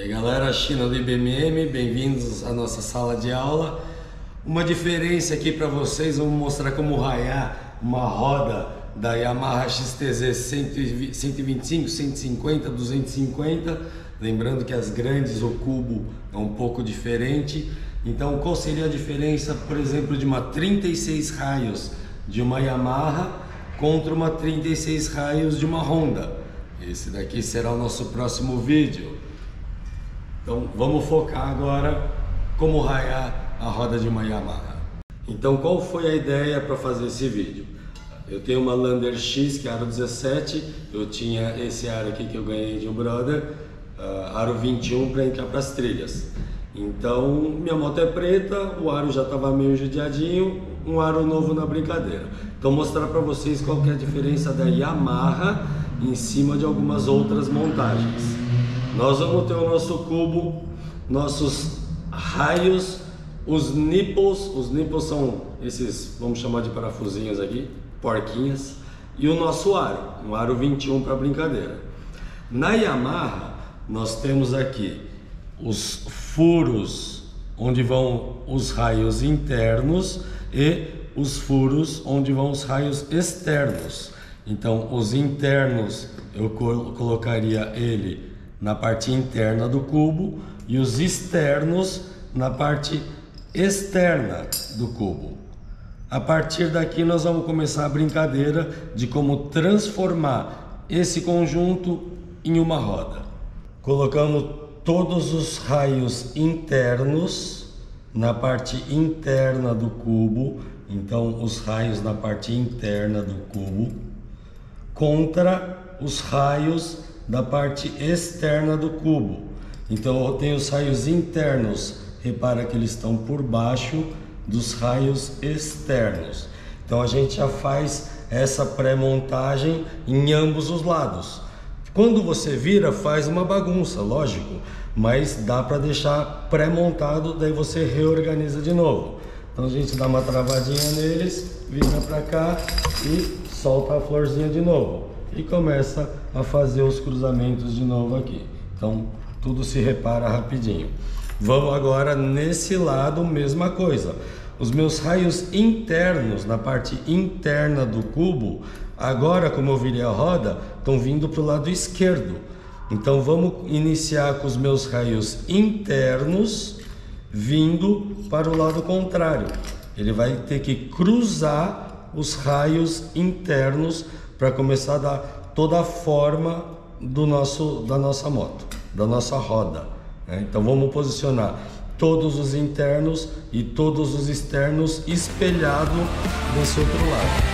E aí galera, China do IBMM, bem-vindos à nossa sala de aula. Uma diferença aqui para vocês, vamos mostrar como raiar uma roda da Yamaha XTZ 125, 150, 250. Lembrando que as grandes, o cubo é um pouco diferente. Então qual seria a diferença, por exemplo, de uma 36 raios de uma Yamaha contra uma 36 raios de uma Honda? Esse daqui será o nosso próximo vídeo. Então vamos focar agora como raiar a roda de uma Yamaha. Então qual foi a ideia para fazer esse vídeo? Eu tenho uma Lander X, que é aro 17, eu tinha esse aro aqui que eu ganhei de um brother, aro 21 para entrar para as trilhas. Então minha moto é preta, o aro já estava meio judiadinho, um aro novo na brincadeira. Então mostrar para vocês qual que é a diferença da Yamaha em cima de algumas outras montagens. Nós vamos ter o nosso cubo, nossos raios, os nipples são esses, vamos chamar de parafusinhos aqui, porquinhas, e o nosso aro, um aro 21 para brincadeira. Na Yamaha nós temos aqui os furos onde vão os raios internos e os furos onde vão os raios externos. Então os internos eu colocaria ele na parte interna do cubo e os externos na parte externa do cubo. A partir daqui nós vamos começar a brincadeira de como transformar esse conjunto em uma roda. Colocamos todos os raios internos na parte interna do cubo, então os raios na parte interna do cubo contra os raios da parte externa do cubo. Então eu tenho os raios internos, repara que eles estão por baixo dos raios externos. Então a gente já faz essa pré-montagem em ambos os lados. Quando você vira, faz uma bagunça, lógico, mas dá para deixar pré-montado, daí você reorganiza de novo. Então a gente dá uma travadinha neles, vira para cá e solta a florzinha de novo. E começa a fazer os cruzamentos de novo aqui. Então tudo se repara rapidinho. Vamos agora nesse lado, mesma coisa. Os meus raios internos na parte interna do cubo, agora como eu virei a roda, estão vindo para o lado esquerdo. Então vamos iniciar com os meus raios internos vindo para o lado contrário. Ele vai ter que cruzar os raios internos para começar a dar toda a forma da nossa moto, da nossa roda, né? Então vamos posicionar todos os internos e todos os externos espelhados desse outro lado.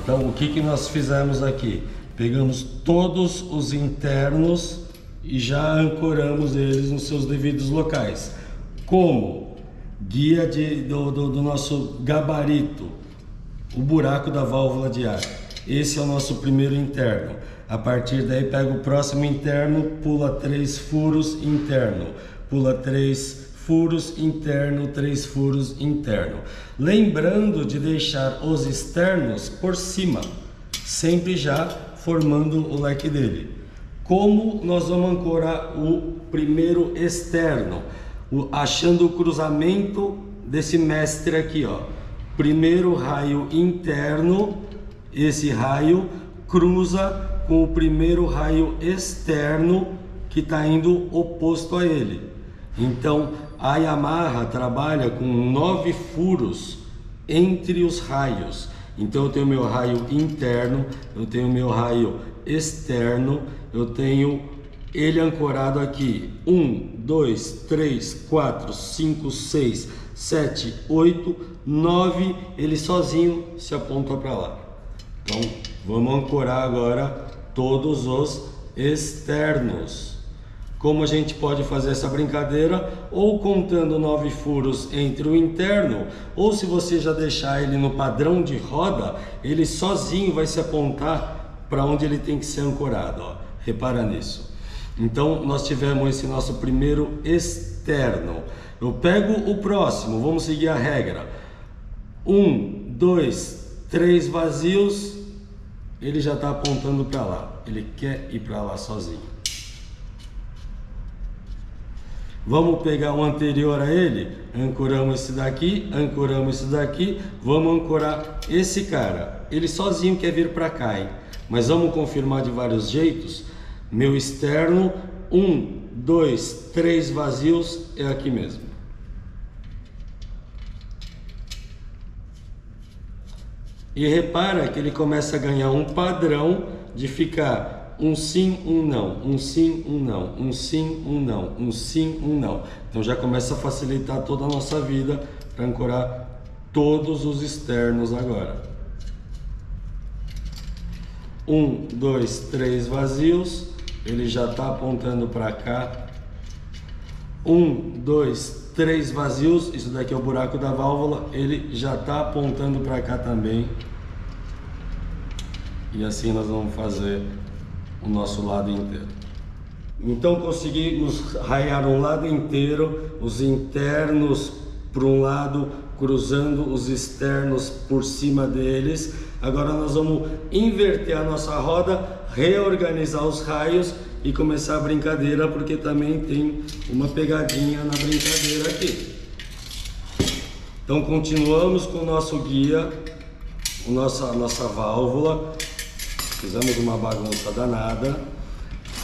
Então o que nós fizemos aqui? Pegamos todos os internos e já ancoramos eles nos seus devidos locais. Como? Guia do nosso gabarito, o buraco da válvula de ar. Esse é o nosso primeiro interno. A partir daí pega o próximo interno, pula 3 furos interno, pula 3 furos interno, 3 furos interno. Lembrando de deixar os externos por cima, sempre já formando o leque dele. Como nós vamos ancorar o primeiro externo? Achando o cruzamento desse mestre aqui, ó. Primeiro raio interno, esse raio cruza com o primeiro raio externo que está indo oposto a ele. Então a Yamaha trabalha com 9 furos entre os raios. Então eu tenho meu raio interno, eu tenho meu raio externo, eu tenho ele ancorado aqui 1, 2, 3, 4, 5, 6, 7, 8, 9 ele sozinho se aponta para lá. Então vamos ancorar agora todos os externos. Como a gente pode fazer essa brincadeira? Ou contando 9 furos entre o interno, ou se você já deixar ele no padrão de roda, ele sozinho vai se apontar para onde ele tem que ser ancorado, ó. Repara nisso. Então nós tivemos esse nosso primeiro externo. Eu pego o próximo, vamos seguir a regra. 1, 2, 3 vazios, ele já está apontando para lá. Ele quer ir para lá sozinho. Vamos pegar o anterior a ele, ancoramos esse daqui, vamos ancorar esse cara. Ele sozinho quer vir para cá, hein? Mas vamos confirmar de vários jeitos. Meu externo, 1, 2, 3 vazios, é aqui mesmo. E repara que ele começa a ganhar um padrão de ficar um sim, um não, um sim, um não, um sim, um não, um sim, um não. Então já começa a facilitar toda a nossa vida para ancorar todos os externos agora. 1, 2, 3 vazios, ele já está apontando para cá. 1, 2, 3 vazios, isso daqui é o buraco da válvula, ele já está apontando para cá também. E assim nós vamos fazer o nosso lado inteiro. Então conseguimos raiar um lado inteiro, os internos para um lado, cruzando os externos por cima deles. Agora nós vamos inverter a nossa roda, reorganizar os raios e começar a brincadeira, porque também tem uma pegadinha na brincadeira aqui. Então continuamos com o nosso guia, a nossa válvula. Fizemos uma bagunça danada.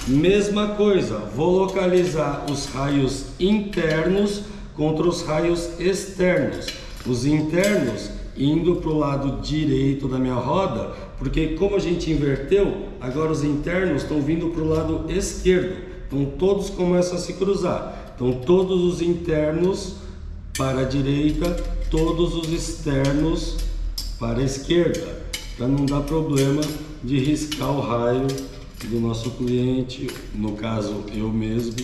Mesma coisa, vou localizar os raios internos contra os raios externos. Os internos indo para o lado direito da minha roda, porque como a gente inverteu, agora os internos estão vindo para o lado esquerdo. Então todos começam a se cruzar. Então todos os internos para a direita, todos os externos para a esquerda, para não dar problema de riscar o raio do nosso cliente, no caso eu mesmo.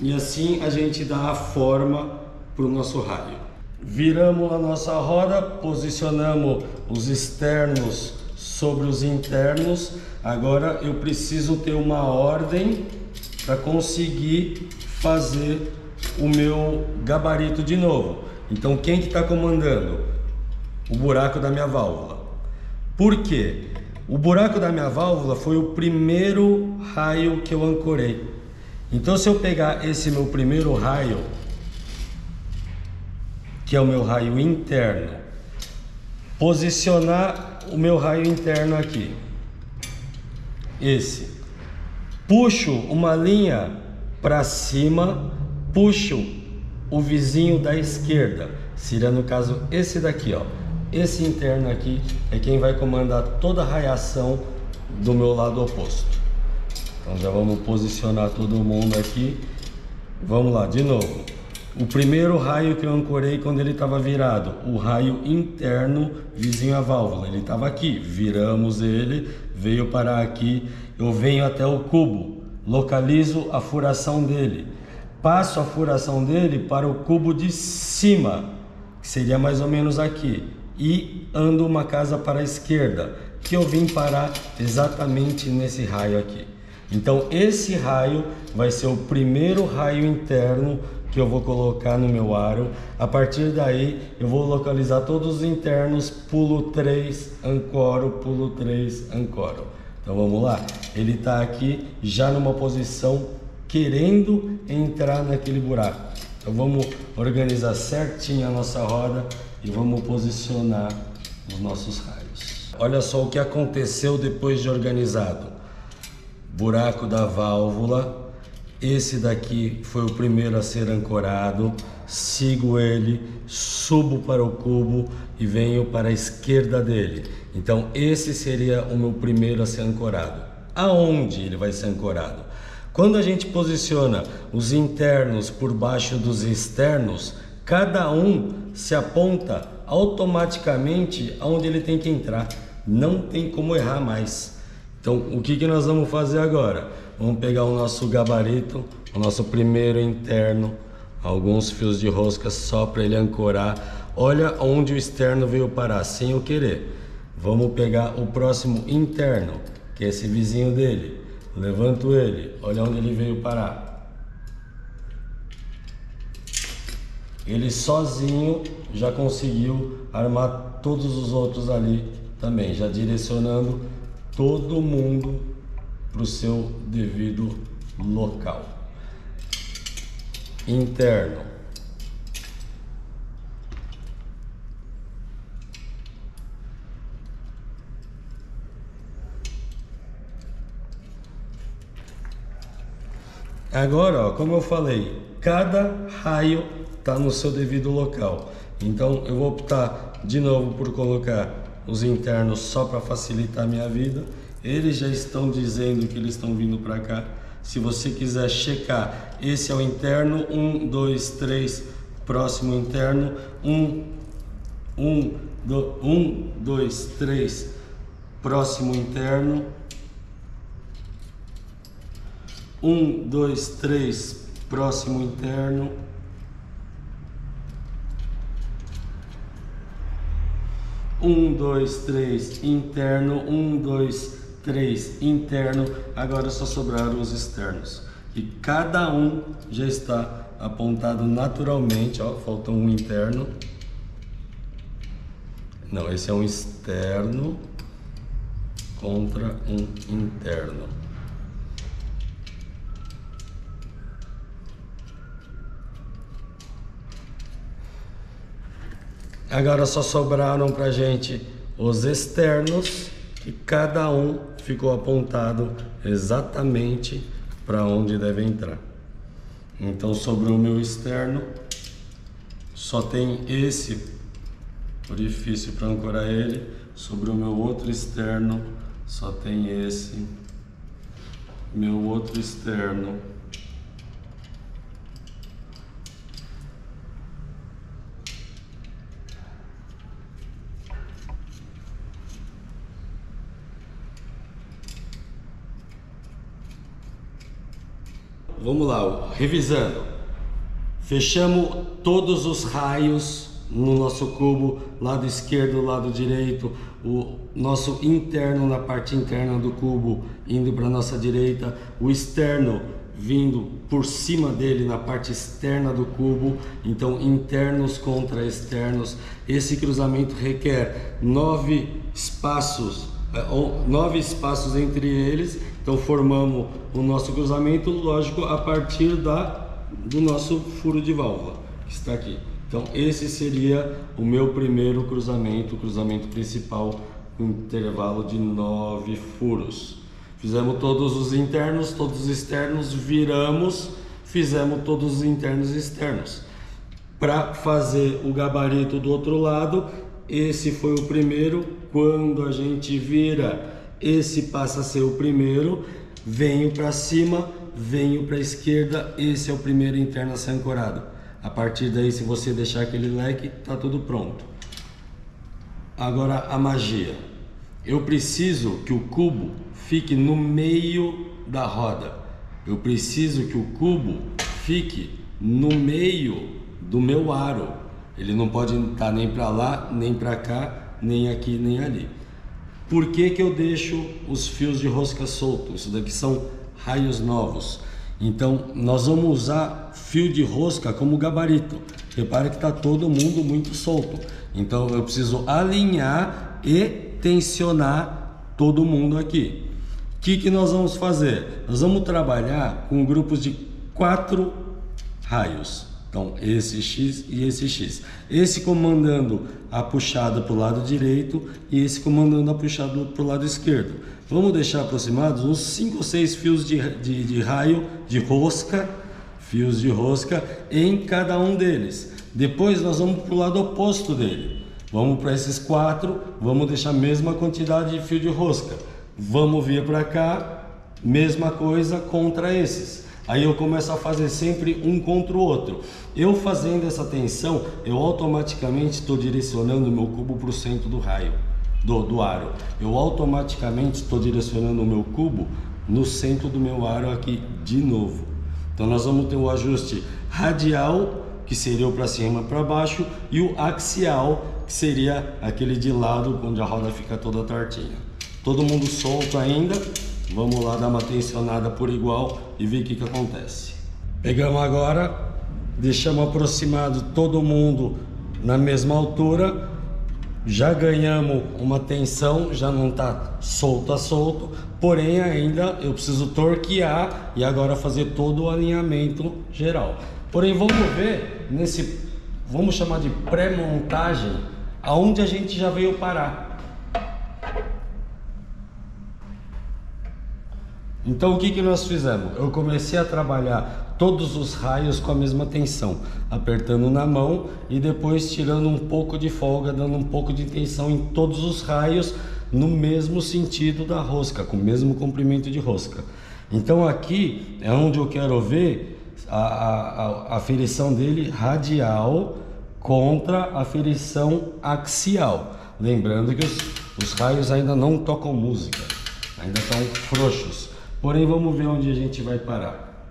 E assim a gente dá a forma para o nosso raio. Viramos a nossa roda, posicionamos os externos sobre os internos. Agora eu preciso ter uma ordem para conseguir fazer o meu gabarito de novo. Então quem que está comandando? O buraco da minha válvula. Por quê? O buraco da minha válvula foi o primeiro raio que eu ancorei. Então se eu pegar esse meu primeiro raio, que é o meu raio interno, posicionar o meu raio interno aqui, esse, puxo uma linha para cima, puxo o vizinho da esquerda, seria no caso esse daqui, ó. Esse interno aqui é quem vai comandar toda a raiação do meu lado oposto. Então já vamos posicionar todo mundo aqui. Vamos lá, de novo. O primeiro raio que eu ancorei quando ele estava virado, o raio interno vizinho à válvula, ele estava aqui, viramos ele, veio parar aqui, eu venho até o cubo, localizo a furação dele, passo a furação dele para o cubo de cima, que seria mais ou menos aqui, e ando uma casa para a esquerda, que eu vim parar exatamente nesse raio aqui. Então esse raio vai ser o primeiro raio interno que eu vou colocar no meu aro. A partir daí eu vou localizar todos os internos, pulo 3, ancoro, pulo 3, ancoro. Então vamos lá, ele está aqui já numa posição querendo entrar naquele buraco. Então vamos organizar certinho a nossa roda e vamos posicionar os nossos raios. Olha só o que aconteceu depois de organizado. Buraco da válvula. Esse daqui foi o primeiro a ser ancorado. Sigo ele, subo para o cubo e venho para a esquerda dele. Então esse seria o meu primeiro a ser ancorado. Aonde ele vai ser ancorado? Quando a gente posiciona os internos por baixo dos externos, cada um se aponta automaticamente aonde ele tem que entrar. Não tem como errar mais. Então o que nós vamos fazer agora? Vamos pegar o nosso gabarito, o nosso primeiro interno, alguns fios de rosca só para ele ancorar. Olha onde o externo veio parar, sem eu querer. Vamos pegar o próximo interno, que é esse vizinho dele. Levanto ele, olha onde ele veio parar. Ele sozinho já conseguiu armar todos os outros ali também, já direcionando todo mundo para o seu devido local. Interno. Agora, ó, como eu falei, cada raio está no seu devido local. Então eu vou optar de novo por colocar os internos só para facilitar a minha vida. Eles já estão dizendo que eles estão vindo para cá. Se você quiser checar, esse é o interno, 1, 2, 3, próximo interno, 1, 2, 3, próximo interno, 1, 2, 3, próximo interno, 1, 2, 3, interno, 1, 2, 3, interno. Agora só sobraram os externos. E cada um já está apontado naturalmente, ó, faltou um interno. Não, esse é um externo contra um interno. Agora só sobraram pra gente os externos, e cada um ficou apontado exatamente para onde deve entrar. Então sobrou o meu externo, só tem esse orifício para ancorar ele. Sobrou o meu outro externo, só tem esse. Meu outro externo. Vamos lá, revisando. Fechamos todos os raios no nosso cubo, lado esquerdo, lado direito, o nosso interno na parte interna do cubo indo para a nossa direita, o externo vindo por cima dele na parte externa do cubo. Então internos contra externos. Esse cruzamento requer 9 espaços entre eles. Então formamos o nosso cruzamento, lógico, a partir do nosso furo de válvula, que está aqui. Então esse seria o meu primeiro cruzamento, o cruzamento principal, com intervalo de 9 furos. Fizemos todos os internos, todos os externos, viramos, fizemos todos os internos e externos. Para fazer o gabarito do outro lado, esse foi o primeiro. Quando a gente vira, esse passa a ser o primeiro. Venho para cima, venho para a esquerda, esse é o primeiro interno a ser ancorado. A partir daí, se você deixar aquele leque, tá tudo pronto. Agora a magia. Eu preciso que o cubo fique no meio da roda. Eu preciso que o cubo fique no meio do meu aro. Ele não pode estar nem para lá, nem para cá, nem aqui, nem ali. Por que que eu deixo os fios de rosca soltos? Isso daqui são raios novos. Então nós vamos usar fio de rosca como gabarito. Repare que está todo mundo muito solto. Então eu preciso alinhar e tensionar todo mundo aqui. O que nós vamos fazer? Nós vamos trabalhar com grupos de 4 raios. Então, esse X e esse X. Esse comandando a puxada para o lado direito e esse comandando a puxada para o lado esquerdo. Vamos deixar aproximados uns 5 ou 6 fios de raio, de rosca, fios de rosca em cada um deles. Depois nós vamos para o lado oposto dele. Vamos para esses 4, vamos deixar a mesma quantidade de fio de rosca. Vamos vir para cá, mesma coisa contra esses. Aí eu começo a fazer sempre um contra o outro. Eu fazendo essa tensão, eu automaticamente estou direcionando o meu cubo para o centro do raio, do aro. Eu automaticamente estou direcionando o meu cubo no centro do meu aro aqui de novo. Então nós vamos ter o ajuste radial, que seria o para cima e para baixo, e o axial, que seria aquele de lado, onde a roda fica toda tortinha. Todo mundo solto ainda. Vamos lá dar uma tensionada por igual e ver o que acontece. Pegamos agora, deixamos aproximado todo mundo na mesma altura. Já ganhamos uma tensão, já não está solto a solto, porém ainda eu preciso torquear e agora fazer todo o alinhamento geral. Porém vamos ver nesse, vamos chamar de pré-montagem, aonde a gente já veio parar. Então o que nós fizemos? Eu comecei a trabalhar todos os raios com a mesma tensão, apertando na mão e depois tirando um pouco de folga, dando um pouco de tensão em todos os raios no mesmo sentido da rosca, com o mesmo comprimento de rosca. Então aqui é onde eu quero ver a aferição dele radial contra a aferição axial. Lembrando que os raios ainda não tocam música, ainda estão frouxos. Porém, vamos ver onde a gente vai parar.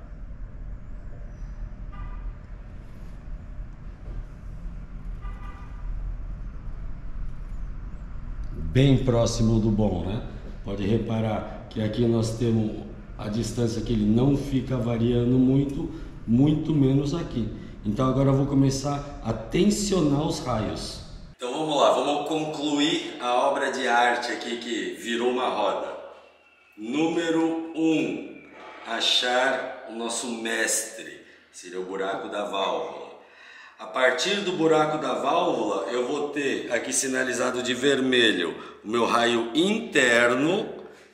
Bem próximo do bom, né? Pode reparar que aqui nós temos a distância que ele não fica variando muito, muito menos aqui. Então agora eu vou começar a tensionar os raios. Então vamos lá, vamos concluir a obra de arte aqui que virou uma roda. Número 1, achar o nosso mestre, seria o buraco da válvula. A partir do buraco da válvula eu vou ter aqui sinalizado de vermelho o meu raio interno,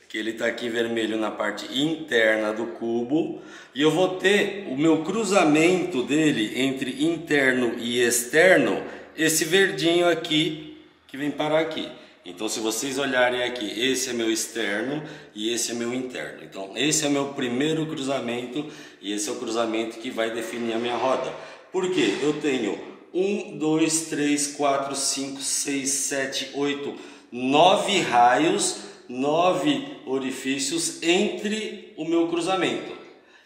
que ele está aqui vermelho na parte interna do cubo, e eu vou ter o meu cruzamento dele entre interno e externo, esse verdinho aqui que vem parar aqui. Então se vocês olharem aqui, esse é meu externo e esse é meu interno. Então esse é o meu primeiro cruzamento e esse é o cruzamento que vai definir a minha roda. Por quê? Eu tenho 1, 2, 3, 4, 5, 6, 7, 8, 9 raios, 9 orifícios entre o meu cruzamento.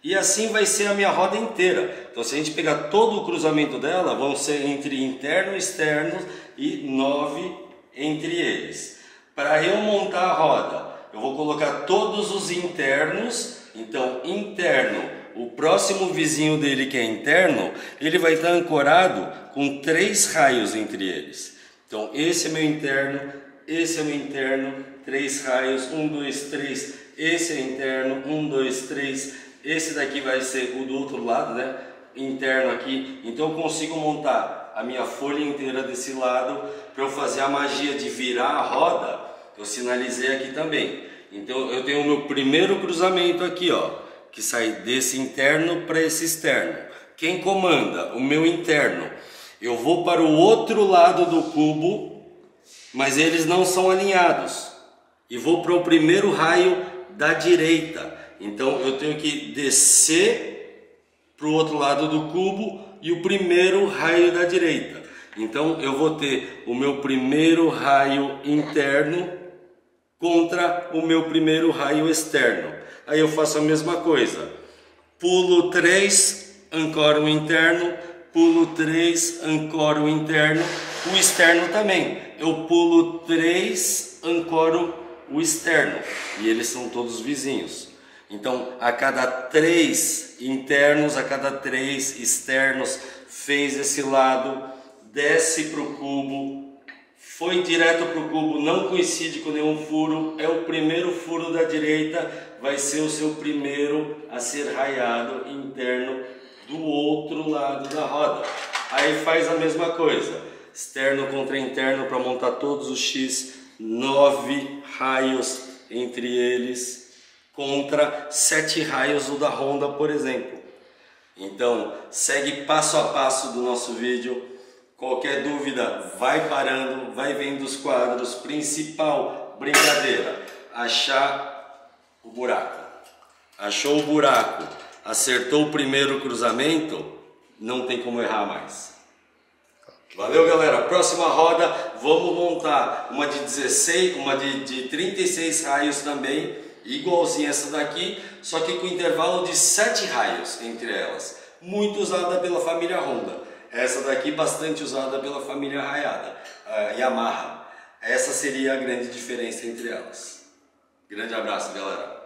E assim vai ser a minha roda inteira. Então se a gente pegar todo o cruzamento dela, vão ser entre interno e externo e 9 entre eles. Para eu montar a roda, eu vou colocar todos os internos. Então interno, o próximo vizinho dele que é interno, ele vai estar ancorado com 3 raios entre eles. Então esse é meu interno, esse é meu interno, 3 raios, 1, 2, 3, esse é interno, 1, 2, 3, esse daqui vai ser o do outro lado, né? Interno aqui. Então eu consigo montar a minha folha inteira desse lado. Para eu fazer a magia de virar a roda, eu sinalizei aqui também. Então eu tenho o meu primeiro cruzamento aqui, ó, que sai desse interno para esse externo. Quem comanda? O meu interno. Eu vou para o outro lado do cubo, mas eles não são alinhados. E vou para o primeiro raio da direita. Então eu tenho que descer para o outro lado do cubo e o primeiro raio da direita. Então eu vou ter o meu primeiro raio interno contra o meu primeiro raio externo. Aí eu faço a mesma coisa. Pulo 3, ancoro o interno, pulo 3, ancoro o interno, o externo também. Eu pulo 3, ancoro o externo. E eles são todos vizinhos. Então, a cada 3 internos, a cada 3 externos, fez esse lado, desce para o cubo, foi direto para o cubo, não coincide com nenhum furo, é o primeiro furo da direita, vai ser o seu primeiro a ser raiado interno do outro lado da roda. Aí faz a mesma coisa, externo contra interno para montar todos os X, 9 raios entre eles contra 7 raios o da Honda, por exemplo. Então segue passo a passo do nosso vídeo. Qualquer dúvida, vai parando, vai vendo os quadros. Principal brincadeira, achar o buraco. Achou o buraco, acertou o primeiro cruzamento, não tem como errar mais. Valeu, galera. Próxima roda, vamos montar uma de 16, uma de 36 raios também, igualzinha essa daqui, só que com intervalo de 7 raios entre elas. Muito usada pela família Honda. Essa daqui bastante usada pela família Hayada, Yamaha. Essa seria a grande diferença entre elas. Grande abraço, galera.